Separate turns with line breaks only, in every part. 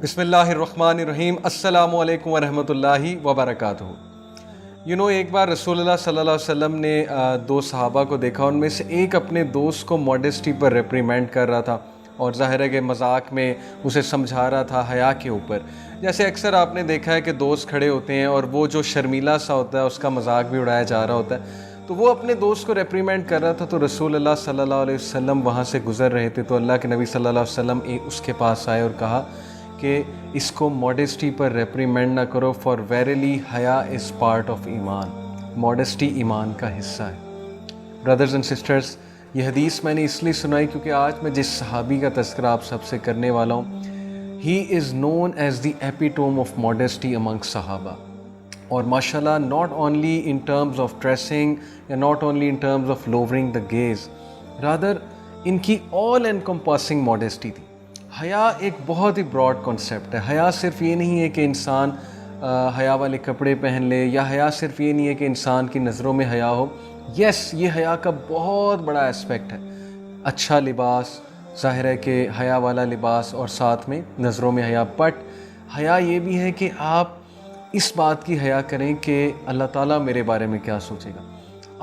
बिस्मिल्लाहिर्रहमानिर्रहीम अस्सलामु अलैकुम वरहमतुल्लाहि वबरकातुहू। एक बार रसूलुल्लाह सल्लल्लाहु अलैहि वसल्लम ने दो सहाबा को देखा, उनमें से एक अपने दोस्त को मॉडेस्टी पर रिप्रीमेंड कर रहा था और ज़ाहिर है कि मजाक में उसे समझा रहा था हया के ऊपर। जैसे अक्सर आपने देखा है कि दोस्त खड़े होते हैं और वो जो शर्मीला सा होता है उसका मजाक भी उड़ाया जा रहा होता है, तो वो अपने दोस्त को रिप्रीमेंड कर रहा था। तो रसूलुल्लाह सल्लल्लाहु अलैहि वसल्लम वहाँ से गुज़र रहे थे, तो अल्लाह के नबी सल्लल्लाहु अलैहि वसल्लम उसके पास आए और कहा कि इसको मॉडेस्टी पर रेप्रीमेंड ना करो, फॉर वेरिली हया इज़ पार्ट ऑफ ईमान। मॉडेस्टी ईमान का हिस्सा है। ब्रदर्स एंड सिस्टर्स, ये हदीस मैंने इसलिए सुनाई क्योंकि आज मैं जिस सहाबी का तज़किरा आप सबसे करने वाला हूँ, he is known as the epitome of modesty among सहाबा। और माशाल्लाह, not only in terms of dressing या not only in terms of lowering the gaze, rather इनकी ऑल एनकम्पासिंग मॉडेस्टी थी। हया एक बहुत ही ब्रॉड कॉन्सेप्ट है। हया सिर्फ ये नहीं है कि इंसान हया वाले कपड़े पहन ले, या हया सिर्फ ये नहीं है कि इंसान की नज़रों में हया हो। यस, ये हया का बहुत बड़ा एस्पेक्ट है। अच्छा लिबास, ज़ाहिर है कि हया वाला लिबास और साथ में नज़रों में हया। बट हया ये भी है कि आप इस बात की हया करें कि अल्लाह ताला मेरे बारे में क्या सोचेगा।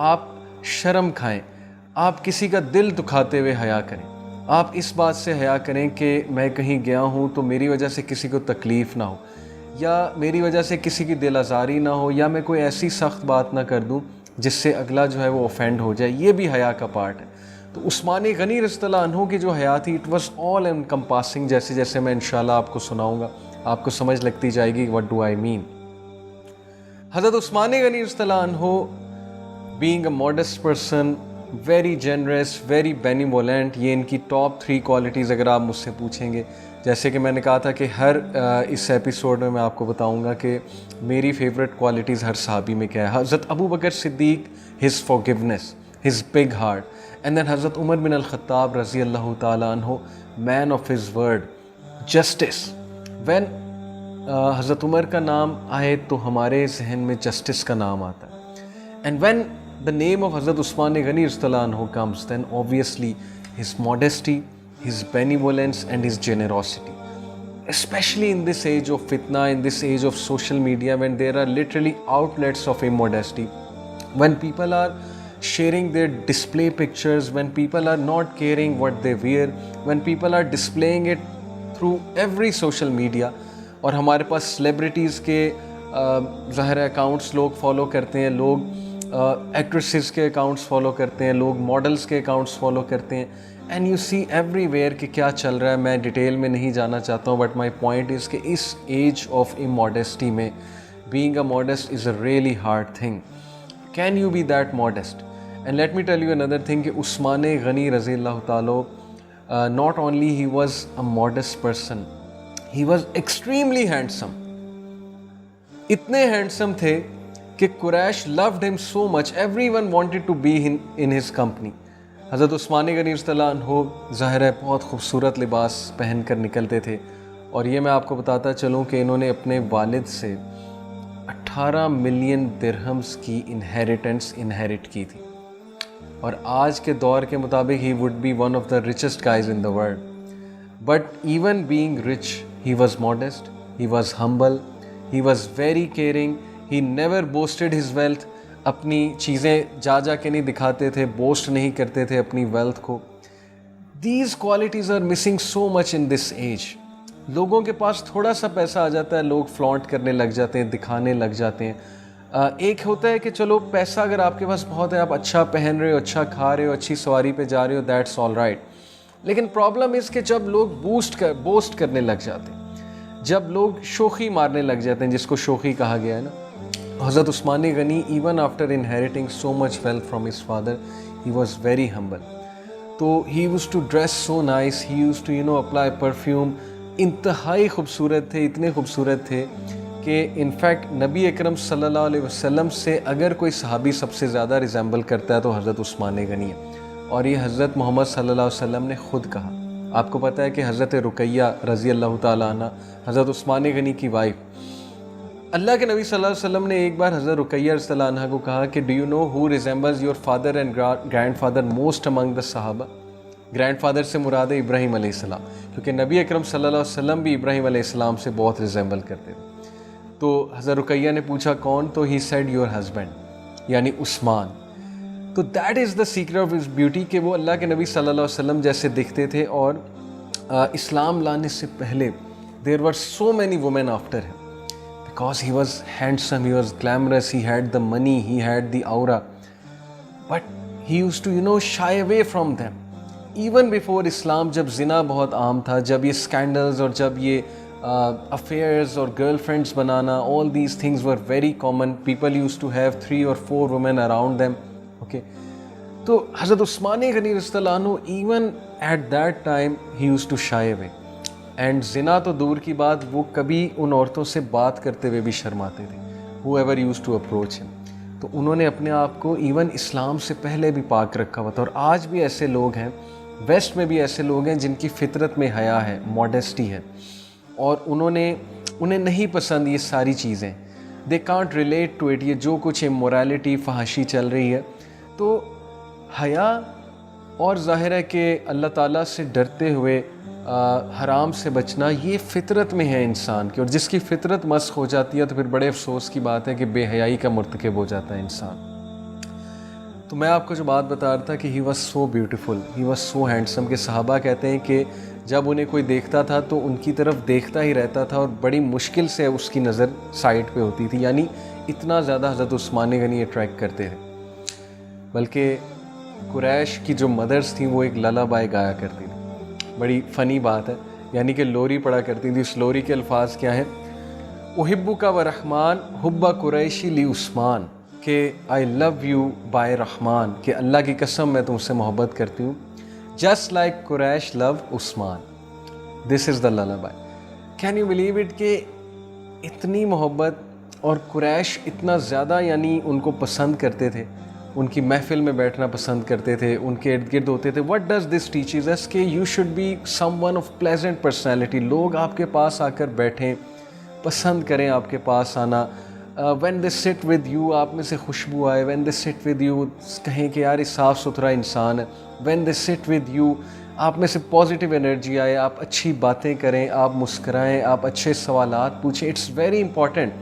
आप शर्म खाएं, आप किसी का दिल दुखाते हुए हया करें। आप इस बात से हया करें कि मैं कहीं गया हूँ तो मेरी वजह से किसी को तकलीफ़ ना हो, या मेरी वजह से किसी की दिल आज़ारी ना हो, या मैं कोई ऐसी सख्त बात ना कर दूँ जिससे अगला जो है वो ऑफेंड हो जाए। ये भी हया का पार्ट है। तो उस्मान गनी रज़ियल्लाहु अन्हु की जो हया थी, इट वाज ऑल एनकम्पासिंग। जैसे जैसे मैं इंशाल्लाह आपको सुनाऊँगा आपको समझ लगती जाएगी व्हाट डू आई मीन। हज़रत उस्मान गनी रज़ियल्लाहु अन्हु, being a modest person, very generous, very benevolent, ये इनकी टॉप 3 क्वालिटीज़ अगर आप मुझसे पूछेंगे। जैसे कि मैंने कहा था कि हर इस एपिसोड में मैं आपको बताऊंगा कि मेरी फेवरेट क्वालिटीज़ हर सहाबी में क्या है। हज़रत Abu Bakr Siddiq, his forgiveness, his big heart, and then हज़रत उमर बिन अल ख़त्ताब रज़ी अल्लाह ताला अन्हु, man of his word, justice. When हज़रत उमर का नाम आए तो हमारे जहन में जस्टिस का नाम आता है। And when the name of Hazrat Usman Ghani Radhiyallahu anhu comes, then obviously his modesty, his benevolence and his generosity. Especially in this age of fitna, in this age of social media, when there are literally outlets of immodesty, when people are sharing their display pictures, when people are not caring what they wear, when people are displaying it through every social media, और हमारे पास celebrities के ज़ाहिर accounts लोग follow करते हैं, लोग actresses के accounts follow करते हैं, लोग मॉडल्स के अकाउंट्स फॉलो करते हैं, एंड यू सी एवरीवेयर कि क्या चल रहा है। मैं डिटेल में नहीं जाना चाहता हूँ, बट माई पॉइंट इज़ कि इस एज ऑफ इमॉडेस्टी में being a modest is a really hard thing. Can you be that modest? And let me tell you another thing कि उस्मान गनी रज़ियल्लाहु ताला, not only he was a modest person, he was extremely handsome. इतने handsome थे कि Quraish loved him so much, everyone wanted to be in his company. हज़रत Usman Ghani रज़ियल्लाहु अन्हु ज़ाहिर है बहुत खूबसूरत लिबास पहन कर निकलते थे, और ये मैं आपको बताता चलूँ कि इन्होंने अपने वालिद से 18 मिलियन दिरहम्स की इनहेरिटेंस इनहेरिट की थी, और आज के दौर के मुताबिक he would be one of the richest guys in the world. But even being rich, he was modest, he was humble, he was very caring, he never boasted his wealth. अपनी चीज़ें जा जा के नहीं दिखाते थे, बोस्ट नहीं करते थे अपनी वेल्थ को। These qualities are missing so much in this age. लोगों के पास थोड़ा सा पैसा आ जाता है, लोग फ्लॉन्ट करने लग जाते हैं, दिखाने लग जाते हैं। एक होता है कि चलो पैसा अगर आपके पास बहुत है, आप अच्छा पहन रहे हो, अच्छा खा रहे हो, अच्छी सवारी पे जा रहे हो, दैट्स ऑल राइट। लेकिन प्रॉब्लम इज़ कि जब लोग बोस्ट करने लग जाते हैं, जब लोग शोखी मारने लग जाते हैं, जिसको शोखी कहा गया है ना। हज़रत Usman Ghani, even after inheriting so much wealth from his father, he was very humble. तो he used to dress so nice, he used to apply perfume. इंतहाई खूबसूरत थे, इतने खूबसूरत थे कि इनफैक्ट नबी अकरम सल्लल्लाहु अलैहि वसल्लम से अगर कोई सहाबी सबसे ज़्यादा रिजेंबल करता है तो हज़रत उस्मान गनी है। और ये हज़रत मोहम्मद सल्लल्लाहु अलैहि वसल्लम ने ख़ुद कहा। आपको पता है कि हज़रत रुकैया रज़ी अल्लाह ताला अन्हा, हज़रत उस्मान गनी की वाइफ, अल्लाह के नबी सल्लल्लाहु अलैहि वसल्लम ने एक बार हज़रत रुकैया रज़ियल्लाहु अन्हा को कहा कि do you know who resembles your father and grandfather most among the सहाबा? ग्रैंडफादर से मुराद है इब्राहीम अलैहिस्सलाम, क्योंकि नबी अकरम सल्लल्लाहु अलैहि वसल्लम भी इब्राहीम अलैहिस्सलाम से बहुत रिजेंबल करते थे। तो हज़रत रुकैया ने पूछा कौन, तो ही सेड योर हस्बैंड, यानी उस्मान। तो that is the secret of his beauty, कि वो अल्लाह के नबी सल्लल्लाहु अलैहि वसल्लम जैसे दिखते थे। और इस्लाम लाने से पहले there were so many women after him, because he was handsome, he was glamorous, he had the money, he had the aura, but he used to shy away from them. Even before Islam, जब जिना बहुत आम था, जब ये scandals और जब ये अफेयर्स और गर्लफ्रेंड्स बनाना, all these things were very common. People used to have 3 or 4 women around them. Okay, तो हज़रत उस्मान गनी रज़ियल्लाहु अन्हु even at that time he used to shy away. And जिना तो दूर की बात, वो कभी उन औरतों से बात करते हुए भी शर्माते थे, whoever used to approach him. तो उन्होंने अपने आप को इवन इस्लाम से पहले भी पाक रखा हुआ था। और आज भी ऐसे लोग हैं, वेस्ट में भी ऐसे लोग हैं जिनकी फितरत में हया है, मॉडेस्टी है, और उन्हें नहीं पसंद ये सारी चीज़ें, they can't relate to it. ये जो कुछ इमोरलिटी, फहाशी चल रही है, तो हया और ज़ाहिर है कि अल्लाह ताला से डरते हुए हराम से बचना, ये फ़ितरत में है इंसान की। और जिसकी फ़ितरत मस्ख हो जाती है तो फिर बड़े अफसोस की बात है कि बेहयाई का मुर्तकिब हो जाता है इंसान। तो मैं आपको जो बात बता रहा था कि ही was so beautiful, he was so handsome, कि सहाबा कहते हैं कि जब उन्हें कोई देखता था तो उनकी तरफ देखता ही रहता था और बड़ी मुश्किल से उसकी नज़र साइड पे होती थी। यानी इतना ज़्यादा हज़रत उस्मान गनी अट्रैक्ट करते थे। बल्कि कुरैश की जो मदर्स थी वो एक ललाबाई गाया करती थी। बड़ी फ़नी बात है, यानी कि लोरी पढ़ा करती थी। उस लोरी के अल्फाज क्या हैं, उहिब्बु का व रहमान हुब्बा कुरैशी ली उस्मान, कि आई लव यू बाय रहमान, कि अल्लाह की कसम मैं तुमसे मोहब्बत करती हूँ, just like Quraysh love Usman, this is the lullaby. Can you believe it, कि इतनी मोहब्बत, और कुरैश इतना ज़्यादा यानी उनको पसंद करते थे, उनकी महफ़िल में बैठना पसंद करते थे, उनके इर्द गिर्द होते थे। What does this teaches us, कि you should be someone of pleasant personality. लोग आपके पास आकर बैठें, पसंद करें आपके पास आना। When they sit with you, आप में से खुशबू आए। When they sit with you, कहें कि यार ये साफ़ सुथरा इंसान है। When they sit with you, आप में से पॉजिटिव एनर्जी आए, आप अच्छी बातें करें, आप मुस्कराएं, आप अच्छे सवालात पूछें। It's very important.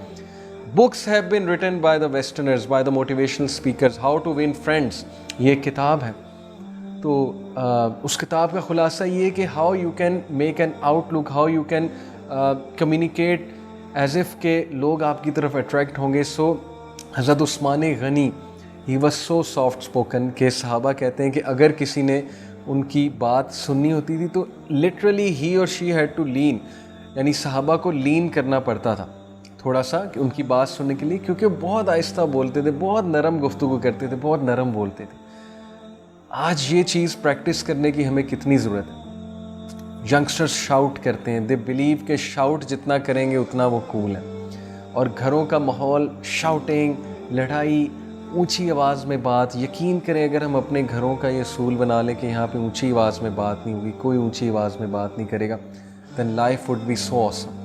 Books have been written by the westerners, by the motivational speakers, how to win friends, ये किताब है। तो उस किताब का खुलासा ये है कि how you can make an outlook, how you can communicate as if के लोग आपकी तरफ अट्रैक्ट होंगे। सो हज़रत Usman Ghani, he was so soft spoken, के सहाबा कहते हैं कि अगर किसी ने उनकी बात सुननी होती थी तो लिटरली ही और शी हैड टू लीन, यानी सहाबा को लीन करना पड़ता था थोड़ा सा कि उनकी बात सुनने के लिए, क्योंकि बहुत आहिस्ता बोलते थे, बहुत नरम गुफ्तगू करते थे, बहुत नरम बोलते थे। आज ये चीज़ प्रैक्टिस करने की हमें कितनी ज़रूरत है। यंगस्टर्स शाउट करते हैं, दे बिलीव के शाउट जितना करेंगे उतना वो कूल है। और घरों का माहौल, शाउटिंग, लड़ाई, ऊंची आवाज़ में बात, यकीन करें अगर हम अपने घरों का ये असूल बना लें कि यहाँ पे ऊंची आवाज़ में बात नहीं होगी, कोई ऊंची आवाज़ में बात नहीं करेगा, than life would be so awesome,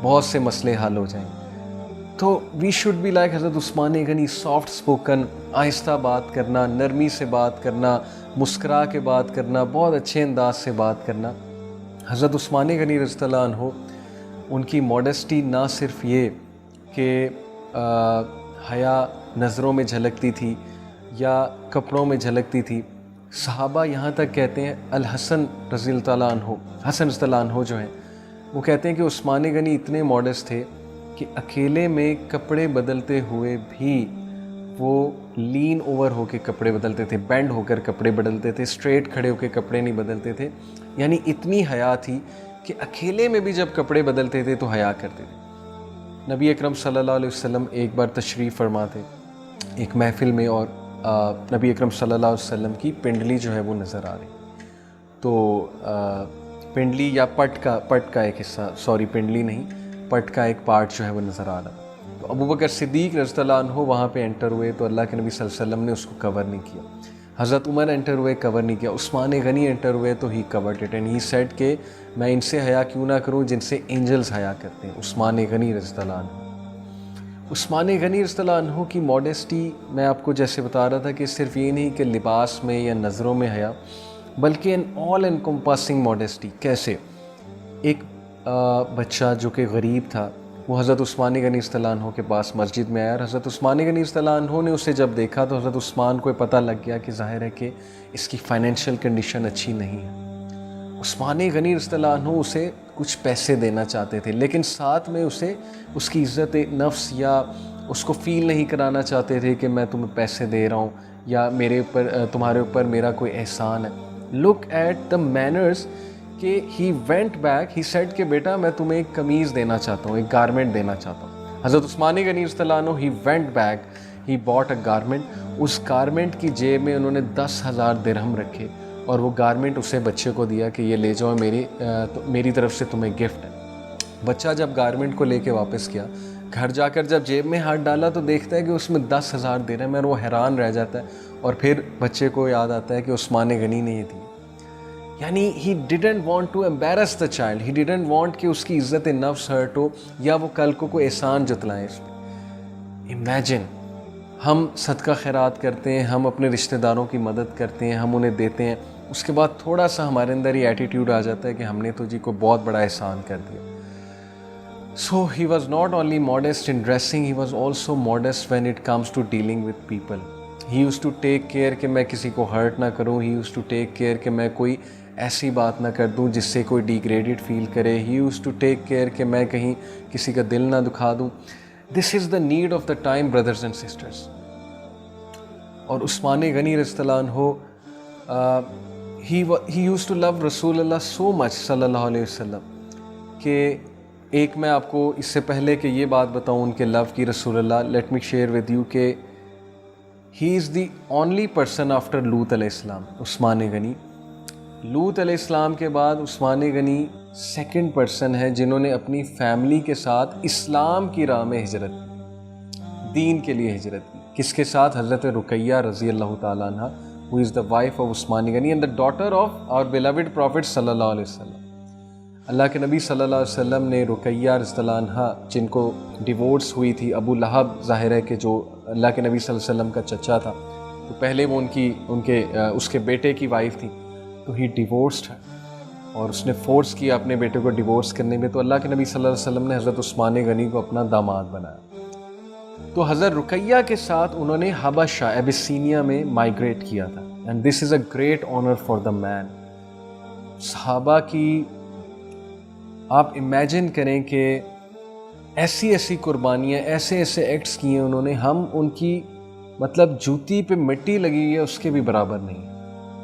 बहुत से मसले हल हो जाएंगे। तो वी शुड बी लाइक हज़रत उस्मान गनी, सॉफ्ट स्पोकन, आहिस्ता बात करना, नरमी से बात करना, मुस्करा के बात करना, बहुत अच्छे अंदाज से बात करना। हज़रत उस्मान गनी रज़ियल्लाहु अन्हु, उनकी मॉडेस्टी ना सिर्फ ये कि हया नज़रों में झलकती थी या कपड़ों में झलकती थी। सहाबा यहाँ तक कहते हैं, अल हसन रज़ियल्लाहु अन्हु, हसन रज़ियल्लाहु अन्हु जो हैं, वो कहते हैं कि उस्मान गनी इतने मॉडेस्ट थे कि अकेले में कपड़े बदलते हुए भी वो लीन ओवर होके कपड़े बदलते थे, बेंड होकर कपड़े बदलते थे, स्ट्रेट खड़े होकर कपड़े नहीं बदलते थे। यानी इतनी हया थी कि अकेले में भी जब कपड़े बदलते थे तो हया करते थे। नबी अकरम सल्लल्लाहु अलैहि वसल्लम एक बार तशरीफ़ फरमा थे एक महफ़िल में, और नबी अकरम सल्लल्लाहु अलैहि वसल्लम की पिंडली जो है वो नज़र आ रही। तो पिंडली या पट का एक हिस्सा, सॉरी पिंडली नहीं, पट का एक पार्ट जो है वो नज़र आ रहा। तो अबू बकर सिद्दीक़ रज़ियल्लाहु अन्हु वहाँ पे एंटर हुए तो अल्लाह के नबी सल्लल्लाहु अलैहि वसल्लम ने उसको कवर नहीं किया। हज़रत उमर एंटर हुए, कवर नहीं किया। उस्मान गनी एंटर हुए तो he covered it and he said के मैं इनसे हया क्यों ना करूँ जिनसे एंजल्स हया करते हैं। उस्मान गनी रज़ियल्लाहु अन्हु, उस्मान गनी रज़ियल्लाहु अन्हु की मॉडेस्टी, मैं आपको जैसे बता रहा था कि सिर्फ़ ये नहीं कि लिबास में या नज़रों में हया, बल्कि एन ऑल एनकम्पासिंग मॉडेस्टी। कैसे? एक बच्चा जो कि गरीब था, वो हज़रत उस्मान गनी रज़ियल्लाहु अन्हु के पास मस्जिद में आया और हज़रत उस्मान गनी रज़ियल्लाहु अन्हु ने उसे जब देखा तो हज़रत उस्मान को पता लग गया कि ज़ाहिर है कि इसकी फ़ाइनेंशियल कंडीशन अच्छी नहीं है। उस्मान गनी रज़ियल्लाहु अन्हु उसे कुछ पैसे देना चाहते थे, लेकिन साथ में उसे उसकी इज़्ज़त नफ्स या उसको फ़ील नहीं कराना चाहते थे कि मैं तुम्हें पैसे दे रहा हूँ या मेरे ऊपर तुम्हारे ऊपर मेरा कोई एहसान है। लुक एट द मैनर्स कि he went back, he said कि बेटा मैं तुम्हें एक कमीज़ देना चाहता हूँ, एक गारमेंट देना चाहता हूँ। हज़रत उस्मान गनी रज़ियल्लाहु अन्हु he went back, he bought a garment. उस गारमेंट की जेब में उन्होंने 10,000 दिरहम रखे और वो गारमेंट उसे बच्चे को दिया कि ये ले जाओ, मेरी तरफ से तुम्हें गिफ्ट है। बच्चा जब गारमेंट को लेके वापस गया, घर जाकर जब जेब में हाथ डाला तो देखता है कि उसमें 10,000 दिरहम है और वो हैरान रह जाता है। और फिर बच्चे को याद आता है कि उस्मान गनी ने ये दी। यानी he didn't want to embarrass the child, he didn't want कि उसकी इज़्ज़त नफ्स हर्ट हो या वो कल को कोई एहसान जतलाएं इस पर। इमेजिन, हम सदका खैरात करते हैं, हम अपने रिश्तेदारों की मदद करते हैं, हम उन्हें देते हैं, उसके बाद थोड़ा सा हमारे अंदर ये एटीट्यूड आ जाता है कि हमने तो जी को बहुत बड़ा एहसान कर दिया। So he was not only modest in dressing, he was also modest when it comes to dealing with people. He use to take care कि मैं किसी को हर्ट ना करूँ, he use to take care कि मैं कोई ऐसी बात ना कर दूँ जिससे कोई डिग्रेडेड फील करे, ही यूज़ टू टेक केयर कि मैं कहीं किसी का दिल ना दुखा दूँ। This is the need of the time brothers and sisters. और उस्मान गनी रज़ियल्लाहु अन्हु ही यूज़ टू लव रसूलुल्लाह सो मच सल्लल्लाहु अलैहि वसल्लम कि एक मैं आपको इससे पहले कि ये बात बताऊँ उनके लव की रसूलुल्लाह, let me share with you कि he is the only person after Lut अलैहिस्सलाम, उस्मान गनी। लूत अलैहिस्सलाम के बाद उस्मान गनी सेकंड पर्सन है जिन्होंने अपनी फैमिली के साथ इस्लाम की राह में हिजरत की, दीन के लिए हिजरत की। किसके साथ? हज़रत रुकैया रज़ियल्लाहु ताला अन्हा, who is the wife of Usman Ghani and the daughter of our beloved prophet सल्लल्लाहु अलैहि वसल्लम। अल्लाह के नबी सल्लल्लाहु अलैहि वसल्लम ने रुकैया रज़ियल्लाहु अन्हा, जिनको डिवोर्स हुई थी, अबू लहब ज़ाहिर है कि जो अल्लाह के नबी सल्लल्लाहु अलैहि वसल्लम का चचा था, तो पहले वो उसके बेटे की वाइफ थी, तो ही डिवोर्स्ड है और उसने फोर्स किया अपने बेटे को डिवोर्स करने में। तो अल्लाह के नबी सल्लल्लाहु अलैहि वसल्लम ने हज़रत उस्मान गनी को अपना दामाद बनाया। तो हज़रत रुकैया के साथ उन्होंने हबशा, एबिसीनिया में माइग्रेट किया था। And this is a great honour for the man. सहाबा की आप इमेजिन करें कि ऐसी ऐसी कुर्बानियाँ, ऐसे ऐसे एक्ट्स किए उन्होंने, हम उनकी मतलब जूती पे मिट्टी लगी हुई है उसके भी बराबर नहीं,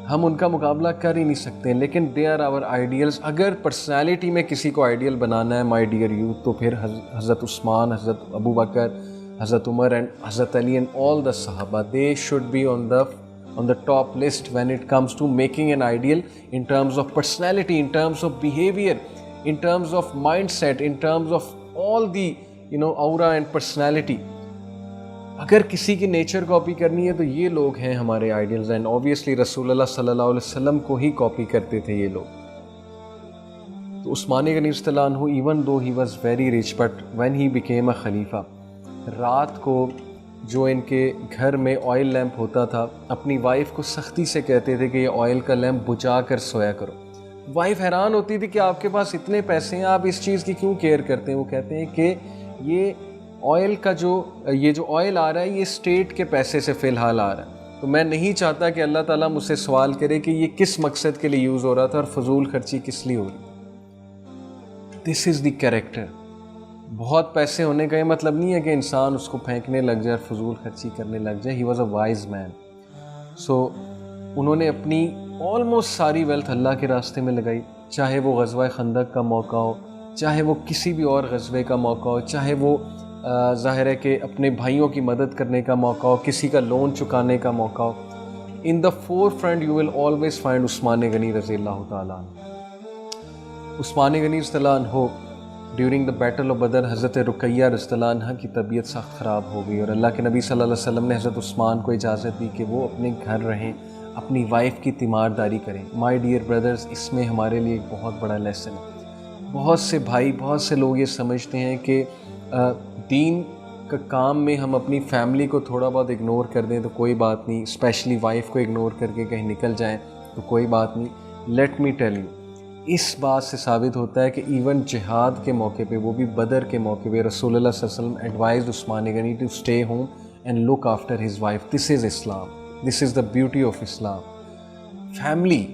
हम उनका मुकाबला कर ही नहीं सकते। लेकिन दे आर आवर आइडियल्स। अगर पर्सनैलिटी में किसी को आइडियल बनाना है माय डियर यूथ, तो फिर हज़रत उस्मान, हज़रत अबू बकर, हज़रत उमर एंड हज़रत अली एंड ऑल द सहाबा, they should be on the top list when it comes to making an ideal in terms of personality, in terms of behaviour, in terms of mindset, in terms of all the aura and personality। अगर किसी की nature copy करनी है तो ये लोग हैं हमारे आइडियल्स। एंड ऑब्वियसली रसूलुल्लाह सल्लल्लाहु अलैहि वसल्लम को ही कॉपी करते थे ये लोग। तो उस्मान गनी रज़ियल्लाहु अन्हु, even though he was very rich, but when he became a खलीफा, रात को जो इनके घर में ऑयल लैंप होता था, अपनी वाइफ को सख्ती से कहते थे कि ये ऑयल का लैंप बुझा कर सोया करो। वाइफ हैरान होती थी कि आपके पास इतने पैसे हैं, आप इस चीज़ की क्यों केयर करते हैं। वो कहते हैं कि ये ऑयल का जो ऑयल आ रहा है, ये स्टेट के पैसे से फ़िलहाल आ रहा है, तो मैं नहीं चाहता कि अल्लाह ताला मुझसे सवाल करे कि ये किस मकसद के लिए यूज़ हो रहा था और फजूल खर्ची किस लिए हो रही। This is the character. बहुत पैसे होने का ये मतलब नहीं है कि इंसान उसको फेंकने लग जाए, फजूल खर्ची करने लग जाए। He was a wise man. So उन्होंने अपनी ऑलमोस्ट सारी वेल्थ अल्लाह के रास्ते में लगाई, चाहे वो ग़ज़वा खंदक का मौका हो, चाहे वो किसी भी और ग़ज़वे का मौका हो, चाहे वो ज़ाहिर है कि अपने भाइयों की मदद करने का मौका हो, किसी का लोन चुकाने का मौका हो। In the forefront you will always find Usman Ghani रज़ियल्लाहु ताला अन्हु। उस्मान गनी रज़ियल्लाहु अन्हु ड्यूरिंग द बैटल ऑफ बदर, हज़रत रुकैया रज़ियल्लाहु अन्हा की तबीयत सख्त ख़राब हो गई और अल्लाह के नबी सल्लल्लाहु अलैहि वसल्लम ने हज़रत उस्मान को इजाज़त दी कि वो अपने घर रहें, अपनी वाइफ की तीमारदारी करें। माय डियर ब्रदर्स, इसमें हमारे लिए एक बहुत बड़ा लेसन है। बहुत से भाई, बहुत से लोग ये समझते हैं कि दीन का काम में हम अपनी फैमिली को थोड़ा बहुत इग्नोर कर दें तो कोई बात नहीं, स्पेशली वाइफ को इग्नोर करके कहीं निकल जाएं, तो कोई बात नहीं, लेट मी टेल यू। इस बात से साबित होता है कि इवन जिहाद के मौके पे, वो भी बदर के मौके पे, रसूलुल्लाह सल्लल्लाहु अलैहि वसल्लम advised Usman Ghani to stay home and look after his wife. This is Islam, this is the beauty of Islam. Family,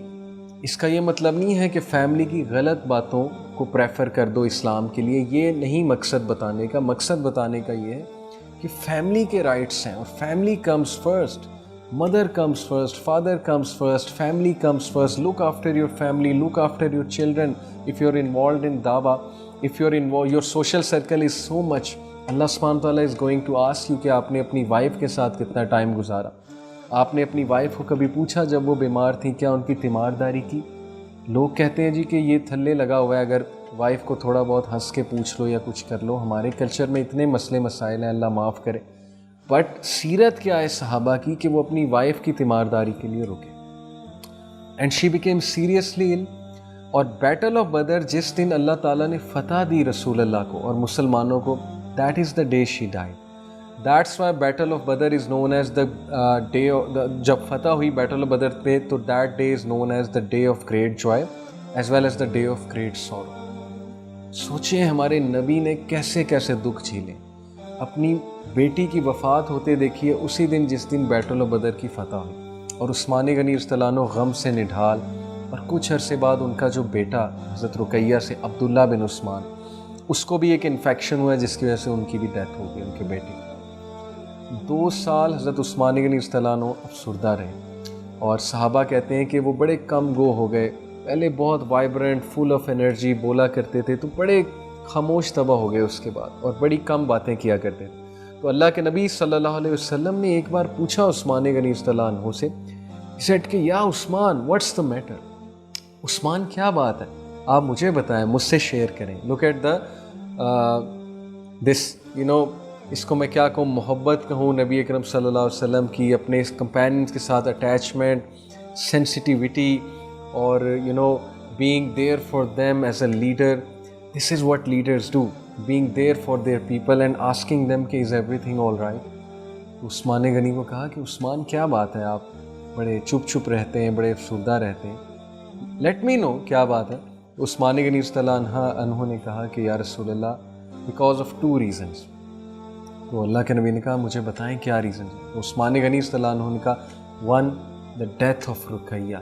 इसका ये मतलब नहीं है कि फैमिली की गलत बातों को प्रेफर कर दो इस्लाम के लिए, ये नहीं मकसद बताने का। मकसद बताने का ये है कि फैमिली के राइट्स हैं और family comes first. Mother comes first, father comes first, family comes first. Look after your family, look after your children. If you are involve in दावा, if you are involve, your social circle is so much. अल्लाह सुब्हानहू व तआला is going to ask you कि आपने अपनी wife के साथ कितना टाइम गुजारा। आपने अपनी वाइफ को कभी पूछा जब वो बीमार थी, क्या उनकी तीमारदारी की? लोग कहते हैं जी कि ये थल्ले लगा हुआ है, अगर वाइफ को थोड़ा बहुत हंस के पूछ लो या कुछ कर लो। हमारे कल्चर में इतने मसले मसाइल हैं, अल्लाह माफ़ करे। बट सीरत क्या है सहाबा की कि वो अपनी वाइफ की तीमारदारी के लिए रुके। And she became seriously ill. और बैटल ऑफ बदर, जिस दिन अल्लाह ताला ने फतह दी रसूल अल्लाह को और मुसलमानों को, that is the day she died. That's why battle of Badr is known as the day of, जब फतह हुई बैटल ऑफ बदर पे, तो that day is known as the day of great joy as well as the day of great sorrow. सोचिए हमारे नबी ने कैसे कैसे दुख झेले। अपनी बेटी की वफ़ात होते देखिए उसी दिन जिस दिन बैटल ऑफ बदर की फतह हुई, और उस्मान गनी रज़ियल्लाहु अन्हु गम से निढाल। और कुछ अरसे बाद उनका जो बेटा हज़रत रुकैया से, अब्दुल्ला बिन उस्मान, उसको भी एक इन्फेक्शन हुआ जिसकी वजह से उनकी भी डेथ हो गई, उनके बेटे की। 2 साल हज़रत उस्मान गनी रज़ियल्लाहु अन्हु अफसुर्दा रहे। और सहाबा कहते हैं कि वो बड़े कम गो हो गए। पहले बहुत वाइब्रेंट, फुल ऑफ एनर्जी बोला करते थे, तो बड़े खामोश तबाह हो गए उसके बाद, और बड़ी कम बातें किया करते थे। तो अल्लाह के नबी सल्लल्लाहु अलैहि वसल्लम ने एक बार पूछा उस्मान गनी रज़ियल्लाहु अन्हु से, सेड कि या Usman, what's the matter? Usman क्या बात है, आप मुझे बताएं, मुझसे शेयर करें। Look at the this, you know, इसको मैं क्या कहूँ, मोहब्बत कहूँ नबी अकरम सल्लल्लाहु अलैहि वसल्लम की अपने इस कंपेनियंस के साथ अटैचमेंट, सेंसिटिविटी, और you know being there for them as a leader. This is what leaders do, being there for their people and asking them कि is everything all right. Usman Ghani को कहा कि उस्मान क्या बात है, आप बड़े चुप चुप रहते हैं, बड़े अफसुर्दा रहते हैं, लेट मी नो क्या बात है। उस्मान गनी रज़ियल्लाहु अन्हु ने कहा कि या रसूल अल्लाह, बिकॉज ऑफ 2 रीज़न्स। तो अल्लाह के नबी ने कहा मुझे बताएं क्या रीज़न है। तो उस्मान गनी रज़ियल्लाहु अन्हु ने कहा, 1, the death of Ruqaiya,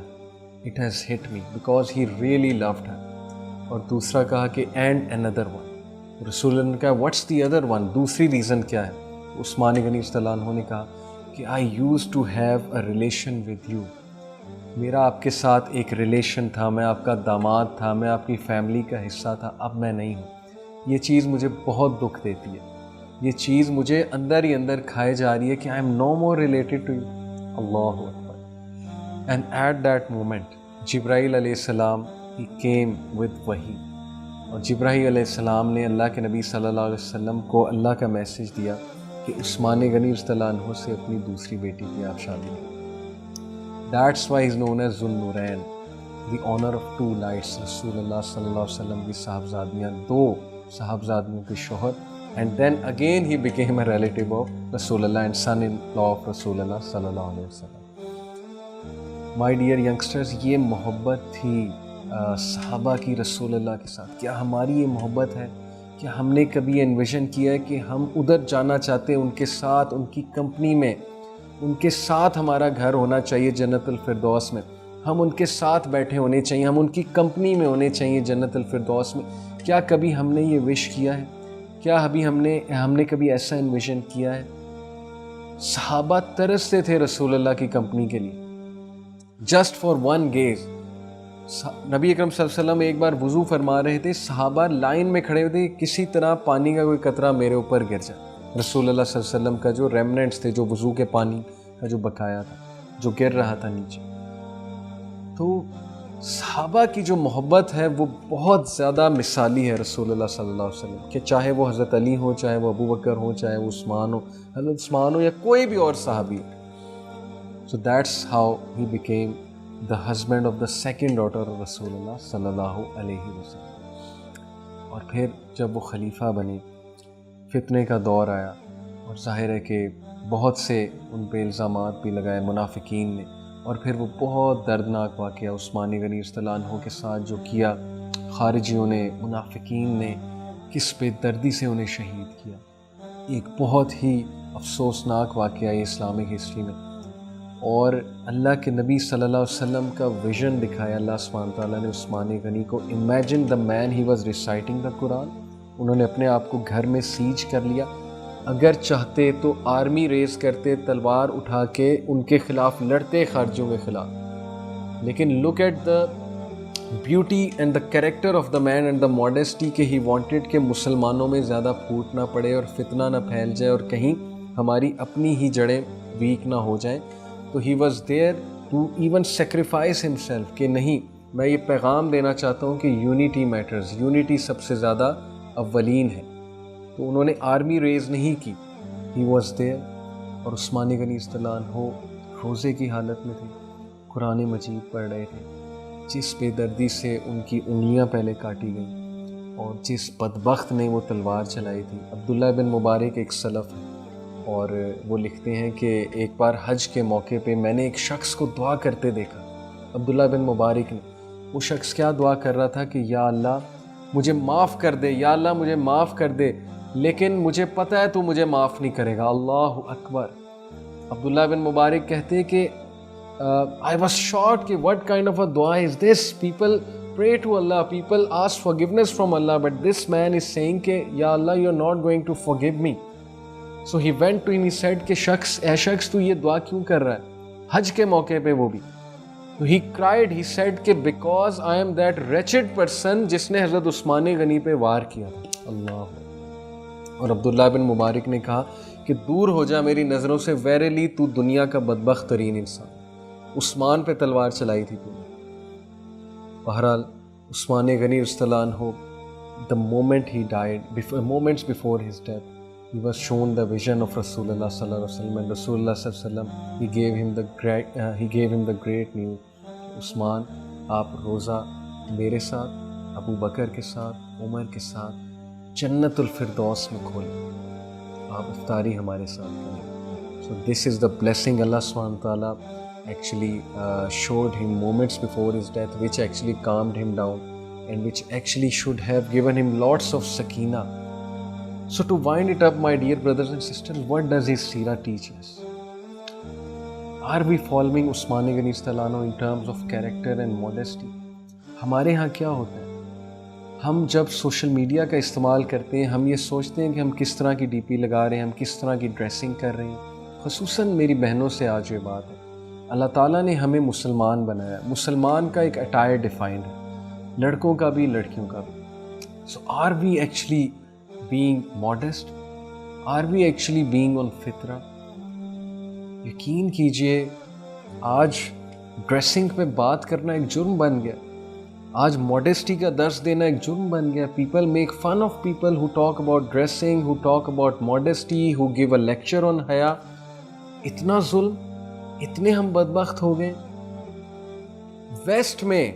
it has hit me because he really loved her. और दूसरा कहा कि एंड अनदर वन। रसूल ने कहा व्हाट्स द अदर वन, दूसरी रीज़न क्या है? उस्मान गनी रज़ियल्लाहु अन्हु ने कहा कि I use to have a relation with you, मेरा आपके साथ एक रिलेशन था, मैं आपका दामाद था, मैं आपकी फैमिली का हिस्सा था, अब मैं नहीं हूँ। ये चीज़ मुझे बहुत दुख देती है, ये चीज़ मुझे अंदर ही अंदर खाए जा रही है कि I am no more related to you. अल्लाहु अकबर। And at that moment Jibreel अलैहिस्सलाम ही केम विद वही, और जिब्राईल अलैहिस्सलाम ने अल्लाह के नबी सल्लल्लाहु अलैहि वसल्लम को अल्लाह का मैसेज दिया कि उस्मान गनी रज़ियल्लाहु अन्हु से अपनी दूसरी बेटी की आप शादी करें। That's why he's known as Zun Nurain, the honor of 2 lights। रसूलुल्लाह सल्लल्लाहु अलैहि वसल्लम की साहबजादियाँ, 2 साहबजादियों के शोहर, and then again he became a relative of Rasulullah and son-in-law of Rasulullah सल्लल्लाहु अलैहि वसल्लम। My dear youngsters, ये मोहब्बत थी सहाबा की रसूलुल्लाह के साथ। क्या हमारी ये मोहब्बत है? क्या हमने कभी एनविजन किया है कि हम उधर जाना चाहते हैं, उनके साथ, उनकी कंपनी में, उनके साथ हमारा घर होना चाहिए जन्नतुल फिरदौस में, हम उनके साथ बैठे होने चाहिए, हम उनकी कंपनी में होने चाहिए जन्नतुल फिरदौस में? क्या कभी हमने ये विश किया है? क्या अभी हमने कभी ऐसा एनविजन किया है? सहाबा तरसते थे रसूलुल्लाह की कंपनी के लिए, जस्ट फॉर 1 गेज। नबी अकरम सल्लल्लाहु अलैहि वसल्लम एक बार वुज़ू फरमा रहे थे, सहाबा लाइन में खड़े हुए थे, किसी तरह पानी का कोई कतरा मेरे ऊपर गिर जाए। रसूलुल्लाह सल्लल्लाहु अलैहि वसल्लम का जो रेमनेंट्स थे, जो वुज़ू के पानी का जो बकाया था, जो गिर रहा था नीचे। तो सहाबा की जो मोहब्बत है वो बहुत ज़्यादा मिसाली है रसूलुल्लाह सल्लल्लाहु अलैहि वसल्लम कि चाहे वो हज़रत अली हो, चाहे वो अबू बकर हो, चाहे वो उस्मान हो, हज़रत उस्मान हो, या कोई भी और सहाबी हो। So that's how he became the husband of the second daughter of रसूलुल्लाह सल्लल्लाहु अलैहि वसल्लम। और फिर जब वो खलीफा बने, फितने का दौर आया, और ज़ाहिर है कि बहुत से उन पे इल्ज़ामात भी लगाए मुनाफिकीन ने, और फिर वो बहुत दर्दनाक वाक़या उस्मान गनी रज़ियल्लाहु अन्हु के साथ जो किया, खारिजियों ने, मुनाफिकीन ने किस बेदर्दी से उन्हें शहीद किया। एक बहुत ही अफसोसनाक वाक़या है इस्लामिक हिस्ट्री में। और अल्लाह के नबी सल्लल्लाहु अलैहि वसल्लम का विज़न दिखाया अल्लाह सुब्हानहू तआला ने उस्मान गनी को। Imagine the man he was reciting the Quran. उन्होंने अपने आप को घर में सीज कर लिया। अगर चाहते तो आर्मी रेस करते, तलवार उठा के उनके ख़िलाफ़ लड़ते खारजियों के ख़िलाफ़। लेकिन look at the beauty and the character of the man and the modesty के ही वांटेड कि मुसलमानों में ज़्यादा फूट ना पड़े और फितना ना फैल जाए और कहीं हमारी अपनी ही जड़ें वीक ना हो जाएं। तो he was there to even sacrifice himself कि नहीं, मैं ये पैगाम देना चाहता हूँ कि यूनिटी मैटर्स, यूनिटी सबसे ज़्यादा अव्वलीन है। तो उन्होंने आर्मी रेज़ नहीं की, ही वॉज़ देयर। और उस्मान गनी रज़ियल्लाहु अन्हु रोज़े की हालत में थे, कुरान मजीद पढ़ रहे थे। जिस बेदर्दी से उनकी उंगलियां पहले काटी गईं और जिस बदबख्त ने वो तलवार चलाई थी। अब्दुल्ला बिन मुबारक एक सलफ़ है और वो लिखते हैं कि एक बार हज के मौके पे मैंने एक शख्स को दुआ करते देखा, अब्दुल्ला बिन मुबारक ने। वो शख्स क्या दुआ कर रहा था कि या अल्लाह मुझे माफ़ कर दे, या अल्लाह मुझे माफ़ कर दे, लेकिन मुझे पता है तू मुझे माफ़ नहीं करेगा। अल्लाहु अकबर। अब्दुल्ला बिन मुबारक कहते हैं कि I was shocked कि what kind of a dua is this? People pray to Allah, people ask forgiveness from Allah, but this man is saying कि या Allah you're not going to forgive me. So he went to him, he said कि शख्स तू ये दुआ क्यों कर रहा है हज के मौके पे वो भी। तो he cried, he said कि because I am that wretched person जिसने हज़रत उस्मान गनी पे वार किया। अल्लाह। और अब्दुल्ला बिन मुबारक ने कहा कि दूर हो जा मेरी नज़रों से, वेरली तू दुनिया का बदबख्त तरीन इंसान, उस्मान पे तलवार चलाई थी तूने। बहरहाल उस्मान गनी रज़ियल्लाहु अन्हु, the moment he died, moments before his death, he was shown the vision of Rasulullah sallallahu alaihi wasallam, and Rasulullah sallallahu alaihi wasallam he gave him the great news, Usman आप रोज़ा मेरे साथ, अबू बकर के साथ, उमर के साथ जन्नतुल फिरदौस में खोलें, आप इफ्तारी हमारे साथ करें। So this is the blessing Allah subhanahu wa ta'ala actually showed him moments before his death, which actually calmed him down and which actually should have given him lots of sakina. So to wind it up, my dear brothers and sisters, what does his seerah teach us? Are we following Usman Gani रज़ियल्लाहु अन्हु in terms of character and modesty? हमारे यहाँ क्या होता है, हम जब social media का इस्तेमाल करते हैं हम ये सोचते हैं कि हम किस तरह की डीपी लगा रहे हैं, हम किस तरह की ड्रेसिंग कर रहे हैं। ख़ुसूसन मेरी बहनों से आज ये बात है, अल्लाह ताला ने हमें मुसलमान बनाया, मुसलमान का एक अटायर डिफाइंड है, लड़कों का भी लड़कियों का भी। So are we actually being modest, are we actually being on फितरा? यकीन कीजिए आज ड्रेसिंग पे बात करना एक जुर्म बन गया, आज मॉडेस्टी का दर्स देना एक जुर्म बन गया। People make fun of people who talk about dressing, who talk about modesty, who give a lecture on हया। इतना जुल्म, इतने हम बदबख्त हो गए। वेस्ट में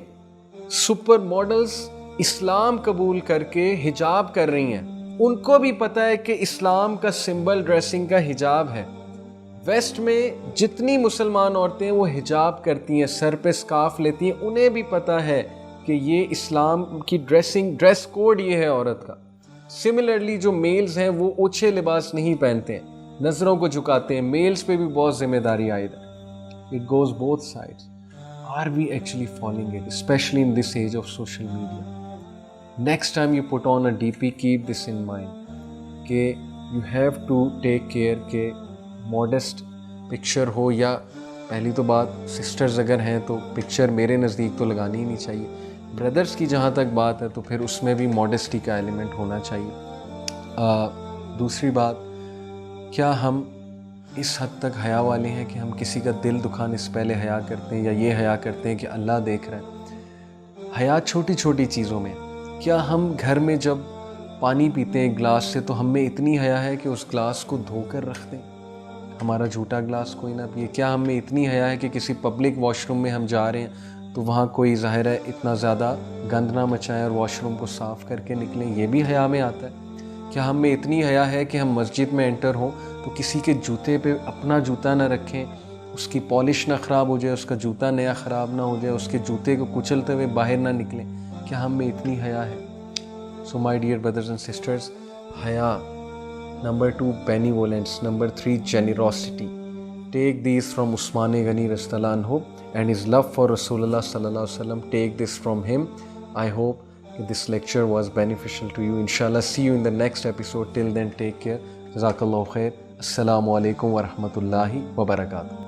सुपर मॉडल्स इस्लाम कबूल करके हिजाब कर रही हैं, उनको भी पता है कि इस्लाम का सिंबल ड्रेसिंग का हिजाब है। वेस्ट में जितनी मुसलमान औरतें वो हिजाब करती हैं, सर पे स्कार्फ लेती हैं, उन्हें भी पता है कि ये इस्लाम की ड्रेस कोड ये है औरत का। सिमिलरली जो मेल्स हैं वो ओछे लिबास नहीं पहनते हैं, नज़रों को झुकाते हैं, मेल्स पे भी बहुत जिम्मेदारी आयद है। It goes both sides. Are we actually following it, especially in this age of social media? Next time you put on a DP, keep this in mind कि you have to take care कि modest picture हो, या पहली तो बात sisters अगर हैं तो पिक्चर मेरे नज़दीक तो लगानी ही नहीं चाहिए। ब्रदर्स की जहाँ तक बात है तो फिर उसमें भी मॉडेस्टी का एलिमेंट होना चाहिए। दूसरी बात, क्या हम इस हद तक हया वाले हैं कि हम किसी का दिल दुखाने से पहले हया करते हैं, या ये हया करते हैं कि अल्लाह देख रहा है? हया छोटी छोटी चीज़ों में। क्या हम घर में जब पानी पीते हैं ग्लास से तो हम में इतनी हया है कि उस ग्लास को धोकर रख दें, हमारा झूठा ग्लास कोई ना पिए? क्या हम में इतनी हया है कि किसी पब्लिक वॉशरूम में हम जा रहे हैं तो वहाँ कोई ज़ाहिर है इतना ज़्यादा गंद ना मचाएं और वॉशरूम को साफ़ करके निकलें? ये भी हया में आता है। क्या हम में इतनी हया है कि हम मस्जिद में एंटर हों तो किसी के जूते पे अपना जूता ना रखें, उसकी पॉलिश ना ख़राब हो जाए, उसका जूता नया ख़राब ना हो जाए, उसके जूते को कुचलते हुए बाहर ना निकले। क्या हम में इतनी हया है? So my dear brothers and sisters, हया, number 2 benevolence, number 3 generosity. Take these from Usman Ghani Radiallahu anhu and his love for Rasulullah sallallahu alaihi wasallam. Take this from him. I hope this lecture was beneficial to you. Inshallah, see you in the next episode. Till then, take care. Jazakallahu khair. Assalamu alaikum wa rahmatullahi wa barakatuh.